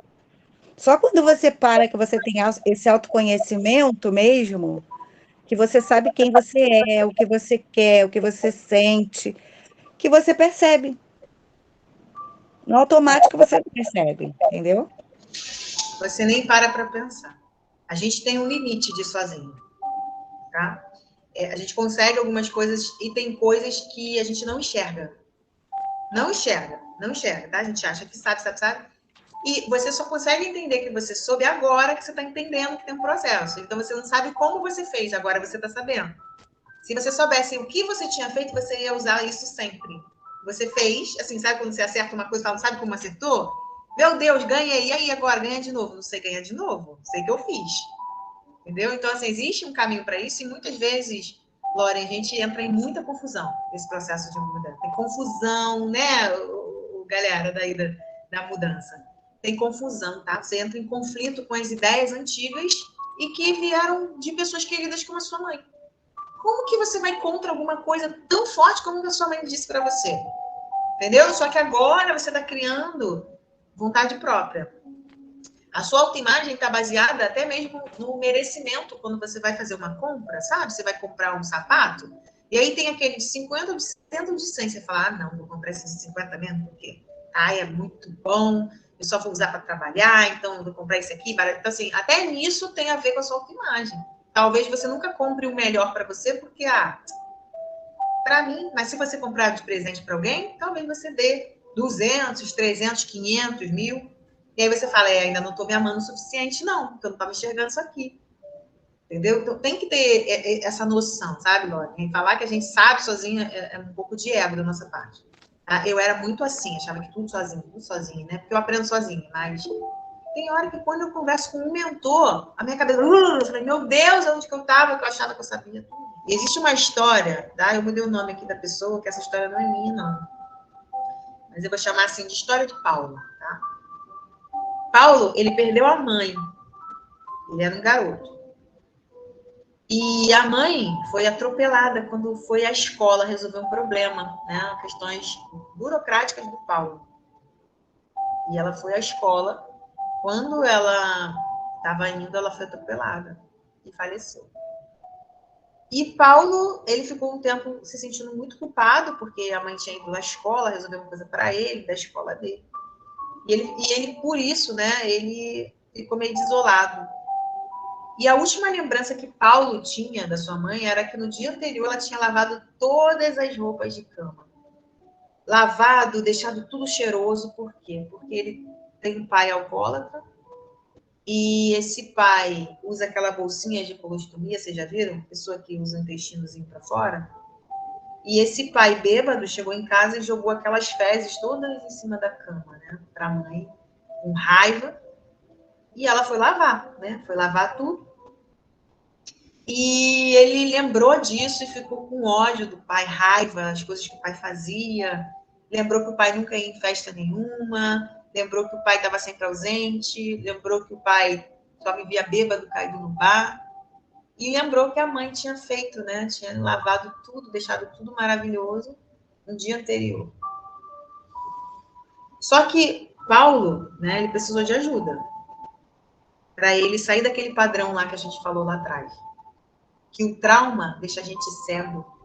Só quando você para, que você tem esse autoconhecimento mesmo, que você sabe quem você é, o que você quer, o que você sente, que você percebe. No automático você não percebe, entendeu? Você nem para pensar. A gente tem um limite de sozinho, tá? A gente consegue algumas coisas e tem coisas que a gente não enxerga. Não enxerga, não enxerga, tá? A gente acha que sabe, sabe, sabe. E você só consegue entender que você soube agora que você está entendendo que tem um processo. Então você não sabe como você fez, agora você está sabendo. Se você soubesse o que você tinha feito, você ia usar isso sempre. Você fez, assim, sabe quando você acerta uma coisa e fala, não sabe como acertou? Meu Deus, ganhei, e aí agora? Ganha de novo. Não sei ganhar de novo, sei que eu fiz. Entendeu? Então, assim, existe um caminho para isso e muitas vezes, Lore, a gente entra em muita confusão nesse processo de mudança. Tem confusão, né, galera daí da mudança. Tem confusão, tá? Você entra em conflito com as ideias antigas e que vieram de pessoas queridas como a sua mãe. Como que você vai contra alguma coisa tão forte como a sua mãe disse para você? Entendeu? Só que agora você está criando vontade própria. A sua autoimagem está baseada até mesmo no merecimento quando você vai fazer uma compra, sabe? Você vai comprar um sapato, e aí tem aquele de 50 de 100 de 100. Você fala, não, vou comprar esse de 50 mesmo, porque é muito bom, eu só vou usar para trabalhar, então eu vou comprar esse aqui. Então, assim, até nisso tem a ver com a sua autoimagem. Talvez você nunca compre o melhor para você, porque, para mim, mas se você comprar de presente para alguém, talvez você dê 200, 300, 500, 1000. E aí você fala, ainda não estou me amando o suficiente, não, porque eu não estava enxergando isso aqui. Entendeu? Então tem que ter essa noção, sabe, Lore? Falar que a gente sabe sozinha é um pouco de ego da nossa parte. Tá? Eu era muito assim, achava que tudo sozinha, né? Porque eu aprendo sozinha, mas tem hora que quando eu converso com um mentor, a minha cabeça, eu falei, meu Deus, onde que eu estava, que eu achava que eu sabia tudo. E existe uma história, tá? Eu mudei o nome aqui da pessoa, que essa história não é minha, não. Mas eu vou chamar assim de história de Paulo, tá? Paulo, ele perdeu a mãe. Ele era um garoto. E a mãe foi atropelada quando foi à escola resolver um problema, né? Questões burocráticas do Paulo. E ela foi à escola. Quando ela estava indo, ela foi atropelada e faleceu. E Paulo, ele ficou um tempo se sentindo muito culpado, porque a mãe tinha ido à escola, resolver uma coisa para ele, da escola dele. E ele, por isso, né, ele ficou meio desolado. E a última lembrança que Paulo tinha da sua mãe era que no dia anterior ela tinha lavado todas as roupas de cama. Lavado, deixado tudo cheiroso, por quê? Porque ele tem um pai alcoólatra, e esse pai usa aquela bolsinha de colostomia, vocês já viram? Pessoa que usa o intestinozinho para fora. E esse pai bêbado chegou em casa e jogou aquelas fezes todas em cima da cama, né? Para a mãe, com raiva. E ela foi lavar, né? Foi lavar tudo. E ele lembrou disso e ficou com ódio do pai, raiva, as coisas que o pai fazia. Lembrou que o pai nunca ia em festa nenhuma. Lembrou que o pai estava sempre ausente. Lembrou que o pai só vivia bêbado, caído no bar. E lembrou que a mãe tinha feito, né? Tinha lavado tudo, deixado tudo maravilhoso no dia anterior. Só que Paulo, né? Ele precisou de ajuda para ele sair daquele padrão lá que a gente falou lá atrás. Que o trauma deixa a gente cego.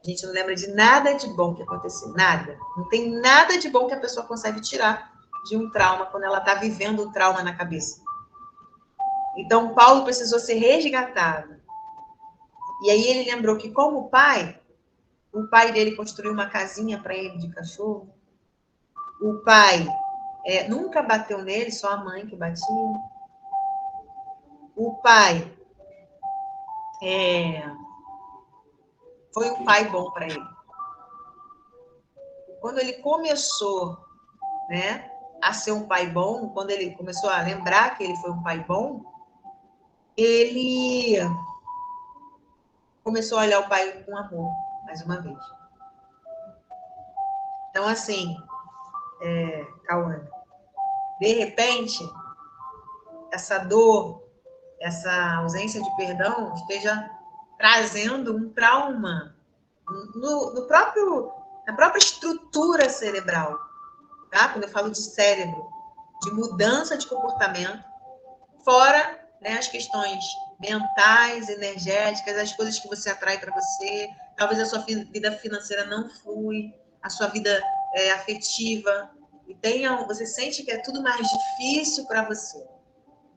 A gente não lembra de nada de bom que aconteceu, nada. Não tem nada de bom que a pessoa consegue tirar de um trauma quando ela está vivendo o trauma na cabeça. Então, Paulo precisou ser resgatado. E aí ele lembrou que, como pai, o pai dele construiu uma casinha para ele de cachorro. O pai nunca bateu nele, só a mãe que batia. O pai foi um pai bom para ele. Quando ele começou, né, a ser um pai bom, quando ele começou a lembrar que ele foi um pai bom, ele começou a olhar o pai com amor, mais uma vez. Então, assim, Cauã, de repente, essa dor, essa ausência de perdão esteja trazendo um trauma na própria estrutura cerebral, tá? Quando eu falo de cérebro, de mudança de comportamento, fora, né, as questões mentais, energéticas, as coisas que você atrai para você, talvez a sua vida financeira não flui, a sua vida afetiva, e você sente que é tudo mais difícil para você,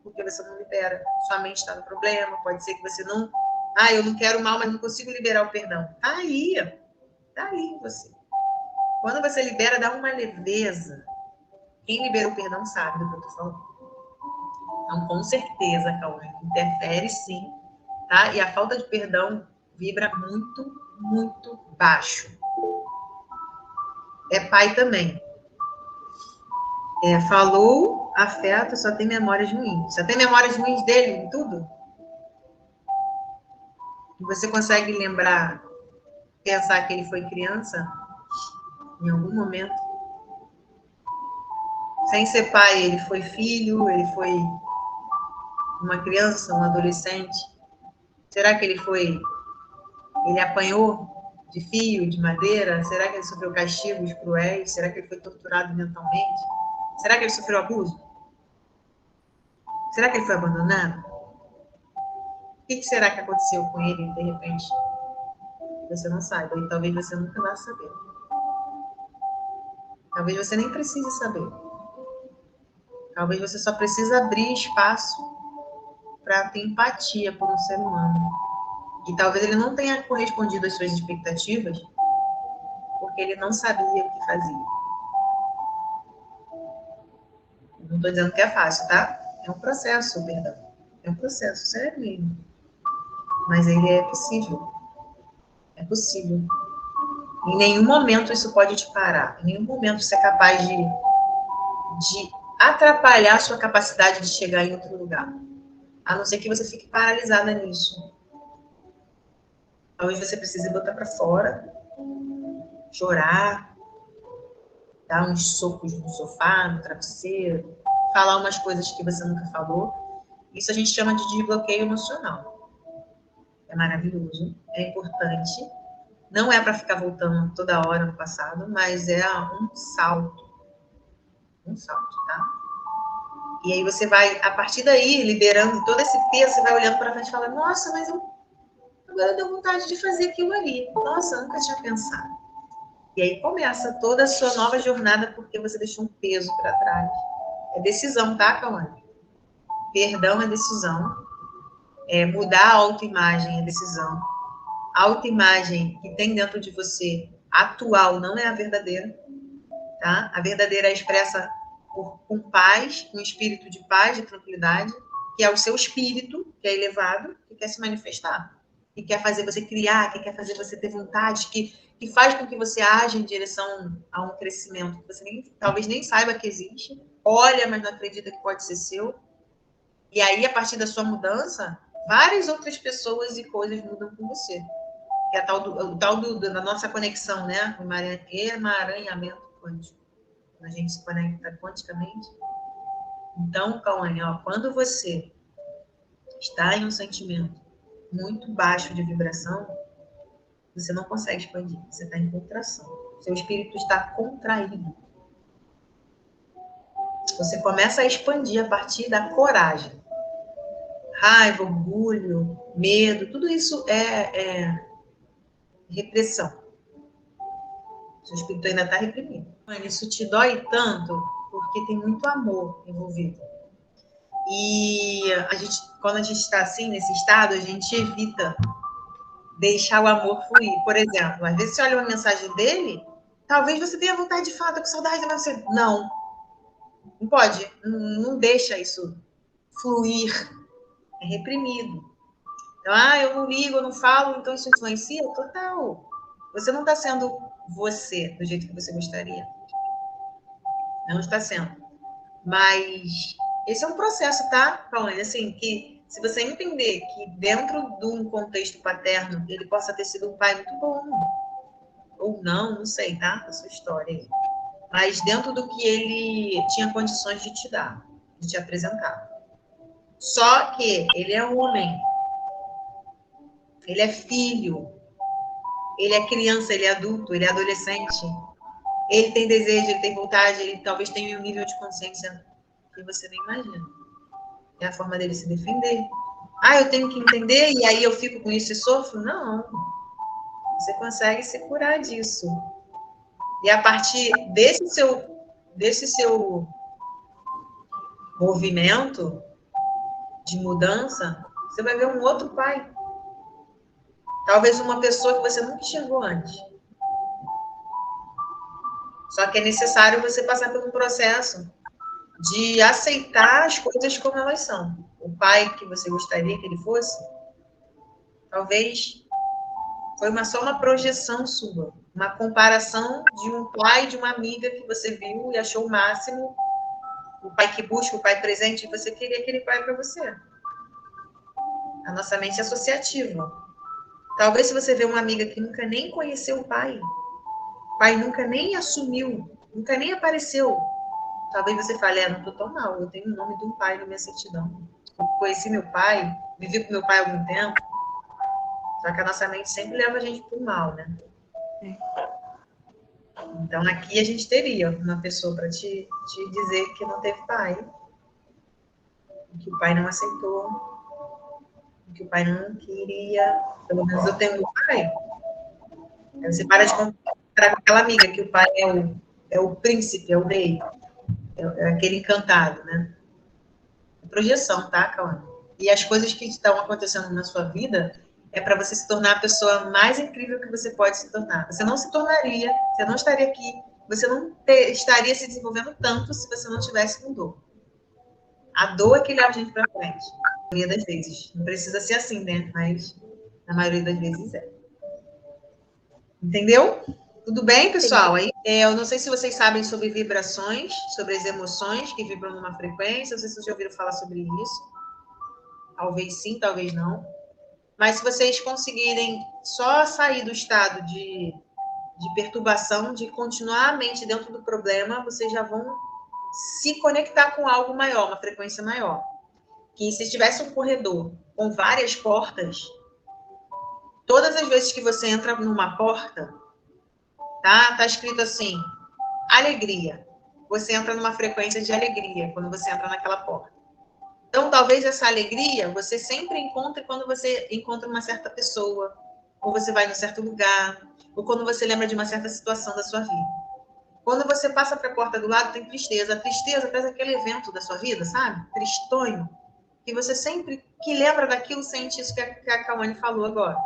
porque você não libera, sua mente está no problema, pode ser que você não, eu não quero mal, mas não consigo liberar o perdão. Tá aí você. Quando você libera, dá uma leveza. Quem libera o perdão sabe do que eu tô falando. Então, com certeza, Cauã, interfere sim, tá? E a falta de perdão vibra muito, muito baixo. É pai também. Falou, afeto, só tem memórias ruins. Só tem memórias ruins dele em tudo? E você consegue lembrar, pensar que ele foi criança em algum momento? Sem ser pai, ele foi filho, ele foi uma criança, um adolescente? Será que ele apanhou de fio, de madeira? Será que ele sofreu castigos cruéis? Será que ele foi torturado mentalmente? Será que ele sofreu abuso? Será que ele foi abandonado? O que será que aconteceu com ele, de repente? Você não saiba, e talvez você nunca vá saber. Talvez você nem precise saber. Talvez você só precise abrir espaço para ter empatia por um ser humano. E talvez ele não tenha correspondido às suas expectativas porque ele não sabia o que fazia. Não estou dizendo que é fácil, tá? É um processo, perdão. É um processo sério mesmo. Mas ele é possível. É possível. Em nenhum momento isso pode te parar. Em nenhum momento você é capaz de atrapalhar a sua capacidade de chegar em outro lugar. A não ser que você fique paralisada nisso. Talvez você precise botar para fora, chorar, dar uns socos no sofá, no travesseiro, falar umas coisas que você nunca falou. Isso a gente chama de desbloqueio emocional. É maravilhoso, é importante. Não é para ficar voltando toda hora no passado, mas é um salto. Um salto, tá? E aí você vai, a partir daí, liberando todo esse peso, você vai olhando para frente e fala, nossa, mas agora deu vontade de fazer aquilo ali. Nossa, eu nunca tinha pensado. E aí começa toda a sua nova jornada porque você deixou um peso para trás. É decisão, tá, Cauane? Perdão é decisão. Mudar a autoimagem é decisão. A autoimagem que tem dentro de você, atual, não é a verdadeira, tá? A verdadeira é expressa com paz, com espírito de paz, de tranquilidade, que é o seu espírito, que é elevado, que quer se manifestar, que quer fazer você criar, que quer fazer você ter vontade, que faz com que você age em direção a um crescimento que você talvez nem saiba que existe, olha, mas não acredita que pode ser seu. E aí, a partir da sua mudança, várias outras pessoas e coisas mudam com você. Que é o tal da nossa conexão, né? O emaranhamento quântico. Quando a gente se conecta quanticamente. Então, Cauane, quando você está em um sentimento muito baixo de vibração, você não consegue expandir, você está em contração. Seu espírito está contraído. Você começa a expandir a partir da coragem. Raiva, orgulho, medo, tudo isso é repressão. Seu espírito ainda está reprimido. Isso te dói tanto porque tem muito amor envolvido. E quando a gente está assim, nesse estado, a gente evita deixar o amor fluir. Por exemplo, às vezes você olha uma mensagem dele, talvez você tenha vontade de falar, tô com saudade, mas você... Não pode, não deixa isso fluir, é reprimido. Então, eu não ligo, eu não falo, então isso influencia? Total. Você não está sendo você do jeito que você gostaria. Não está sendo. Mas esse é um processo, tá, Pauline? Assim, que se você entender que dentro de um contexto paterno ele possa ter sido um pai muito bom, ou não sei, tá? A sua história aí. Mas dentro do que ele tinha condições de te dar, de te apresentar. Só que ele é homem, ele é filho, ele é criança, ele é adulto, ele é adolescente, ele tem desejo, ele tem vontade, ele talvez tenha um nível de consciência que você nem imagina. É a forma dele se defender. Eu tenho que entender e aí eu fico com isso e sofro? Não. Você consegue se curar disso. E a partir desse seu movimento de mudança, você vai ver um outro pai. Talvez uma pessoa que você nunca enxergou antes. Só que é necessário você passar por um processo de aceitar as coisas como elas são. O pai que você gostaria que ele fosse, talvez foi só uma projeção sua, uma comparação de um pai de uma amiga que você viu e achou o máximo, o pai que busca, o pai presente, e você queria aquele pai para você. A nossa mente é associativa. Talvez se você vê uma amiga que nunca nem conheceu o pai nunca nem assumiu, nunca nem apareceu, talvez você fale, não estou tão mal, eu tenho o nome de um pai na minha certidão. Eu conheci meu pai, vivi com meu pai há algum tempo, só que a nossa mente sempre leva a gente para o mal, né? Então, aqui a gente teria uma pessoa para te dizer que não teve pai, que o pai não aceitou, que o pai não queria. Pelo menos eu tenho um pai. Aí você para de comparar com aquela amiga, que o pai é o príncipe, é o rei, é aquele encantado, né? É projeção, tá, Cauane? E as coisas que estão acontecendo na sua vida é para você se tornar a pessoa mais incrível que você pode se tornar. Você não se tornaria, você não estaria aqui, você não estaria se desenvolvendo tanto se você não tivesse com dor. A dor é que leva a gente para frente. maioria das vezes. Não precisa ser assim, né? Mas na maioria das vezes é. Entendeu? Tudo bem, pessoal? Aí, eu não sei se vocês sabem sobre vibrações, sobre as emoções que vibram numa frequência. Não sei se vocês já ouviram falar sobre isso. Talvez sim, talvez não. Mas se vocês conseguirem só sair do estado de perturbação, de continuar a mente dentro do problema, vocês já vão se conectar com algo maior, uma frequência maior. Que se tivesse um corredor com várias portas, todas as vezes que você entra numa porta, tá escrito assim, alegria. Você entra numa frequência de alegria quando você entra naquela porta. Então, talvez essa alegria você sempre encontre quando você encontra uma certa pessoa, ou você vai num certo lugar, ou quando você lembra de uma certa situação da sua vida. Quando você passa para a porta do lado, tem tristeza. A tristeza traz aquele evento da sua vida, sabe? Tristonho. Que você sempre que lembra daquilo sente isso que a Cauane falou agora.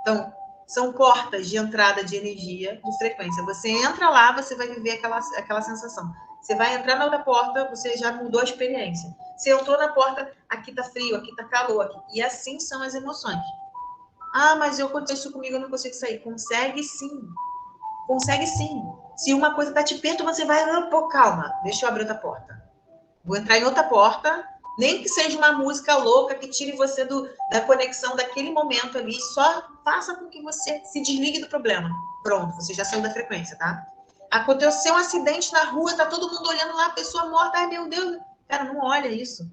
Então, são portas de entrada de energia, de frequência. Você entra lá, você vai viver aquela sensação. Você vai entrar na outra porta, você já mudou a experiência. Você entrou na porta, aqui tá frio, aqui tá calor. Aqui. E assim são as emoções. Ah, mas eu aconteceu isso comigo, eu não consigo sair. Consegue sim. Consegue sim. Se uma coisa tá te perturbando, você vai, pô, calma, deixa eu abrir outra porta. Vou entrar em outra porta, nem que seja uma música louca que tire você da conexão daquele momento ali, só faça com que você se desligue do problema. Pronto, você já saiu da frequência, tá? Aconteceu um acidente na rua, tá todo mundo olhando lá, a pessoa morta, ai meu Deus. Cara, não olha isso.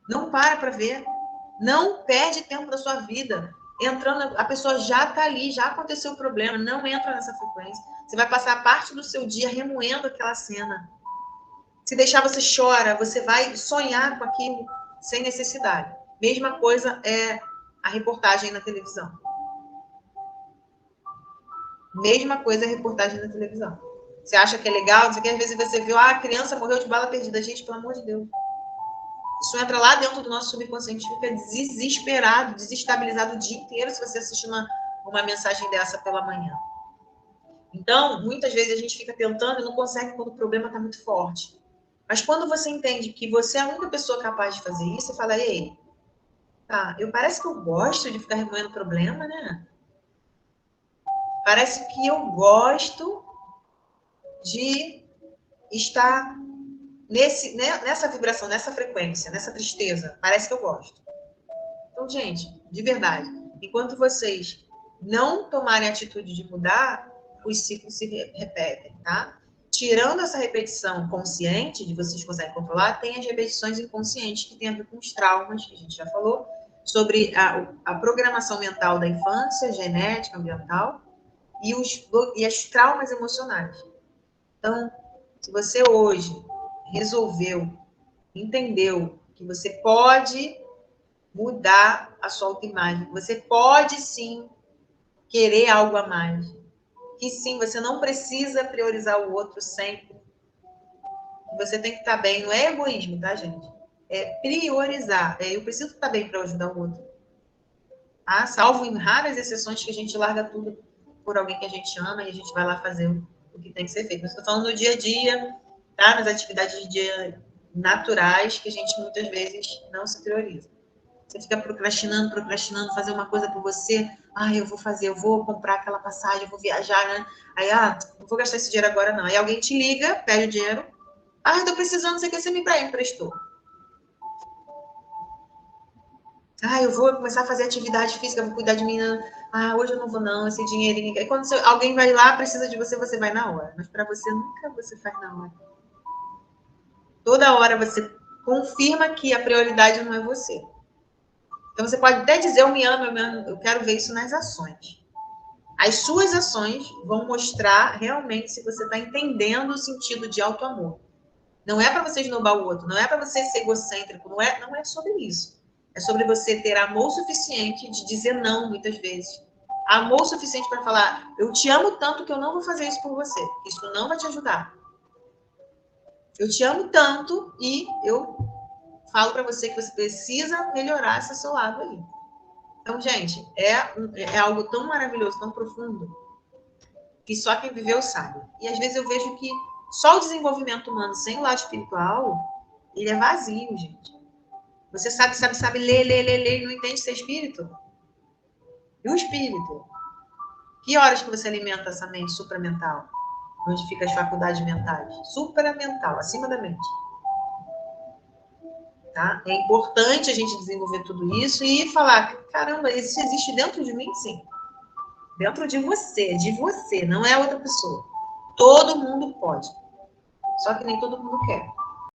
Não para ver. Não perde tempo da sua vida. Entrando, a pessoa já tá ali, já aconteceu o problema, não entra nessa frequência. Você vai passar parte do seu dia remoendo aquela cena. Se deixar, você chora, você vai sonhar com aquilo sem necessidade. Mesma coisa é a reportagem na televisão. Mesma coisa é a reportagem na televisão. Você acha que é legal? Às vezes você viu, a criança morreu de bala perdida. Gente, pelo amor de Deus. Isso entra lá dentro do nosso subconsciente, fica desesperado, desestabilizado o dia inteiro se você assistir uma mensagem dessa pela manhã. Então, muitas vezes a gente fica tentando e não consegue quando o problema está muito forte. Mas quando você entende que você é a única pessoa capaz de fazer isso, você fala, ei, tá, parece que eu gosto de ficar remoendo problema, né? Parece que eu gosto de estar nessa vibração, nessa frequência, nessa tristeza. Parece que eu gosto. Então, gente, de verdade, enquanto vocês não tomarem a atitude de mudar, os ciclos se repetem, tá? Tirando essa repetição consciente, de vocês conseguem controlar, tem as repetições inconscientes, que tem a ver com os traumas, que a gente já falou, sobre a programação mental da infância, genética, ambiental, e os traumas emocionais. Então, se você hoje entendeu que você pode mudar a sua autoimagem, você pode sim querer algo a mais, que sim, você não precisa priorizar o outro sempre, você tem que estar bem, não é egoísmo, tá, gente? É priorizar, eu preciso estar bem para ajudar o outro, tá? Salvo em raras exceções que a gente larga tudo por alguém que a gente ama e a gente vai lá fazer o que tem que ser feito. Mas estou falando no dia a dia, tá? Nas atividades de dia naturais que a gente muitas vezes não se prioriza. Você fica procrastinando, fazer uma coisa por você. Ah, eu vou comprar aquela passagem, eu vou viajar, né? Aí, não vou gastar esse dinheiro agora, não. Aí alguém te liga, pede o dinheiro. Ah, eu tô precisando, você quer ser me emprestou. Ah, eu vou começar a fazer atividade física, vou cuidar de mim. Ah, hoje eu não vou, não, esse dinheirinho. Aí quando alguém vai lá, precisa de você, você vai na hora. Mas para você, nunca você faz na hora. Toda hora você confirma que a prioridade não é você. Então, você pode até dizer, eu me amo, eu quero ver isso nas ações. As suas ações vão mostrar realmente se você está entendendo o sentido de auto-amor. Não é para você esnobar o outro, não é para você ser egocêntrico, não é sobre isso. É sobre você ter amor suficiente de dizer não, muitas vezes. Amor suficiente para falar, eu te amo tanto que eu não vou fazer isso por você. Isso não vai te ajudar. Eu te amo tanto e eu falo para você que você precisa melhorar esse seu lado aí. Então, gente, é algo tão maravilhoso, tão profundo, que só quem viveu sabe. E às vezes eu vejo que só o desenvolvimento humano sem o lado espiritual, ele é vazio, gente. Você sabe, ler, e não entende ser espírito? E o espírito? Que horas que você alimenta essa mente supramental? Onde ficam as faculdades mentais? Supramental, acima da mente. Tá? É importante a gente desenvolver tudo isso e falar, caramba, isso existe dentro de mim, sim. Dentro de você, não é outra pessoa. Todo mundo pode. Só que nem todo mundo quer.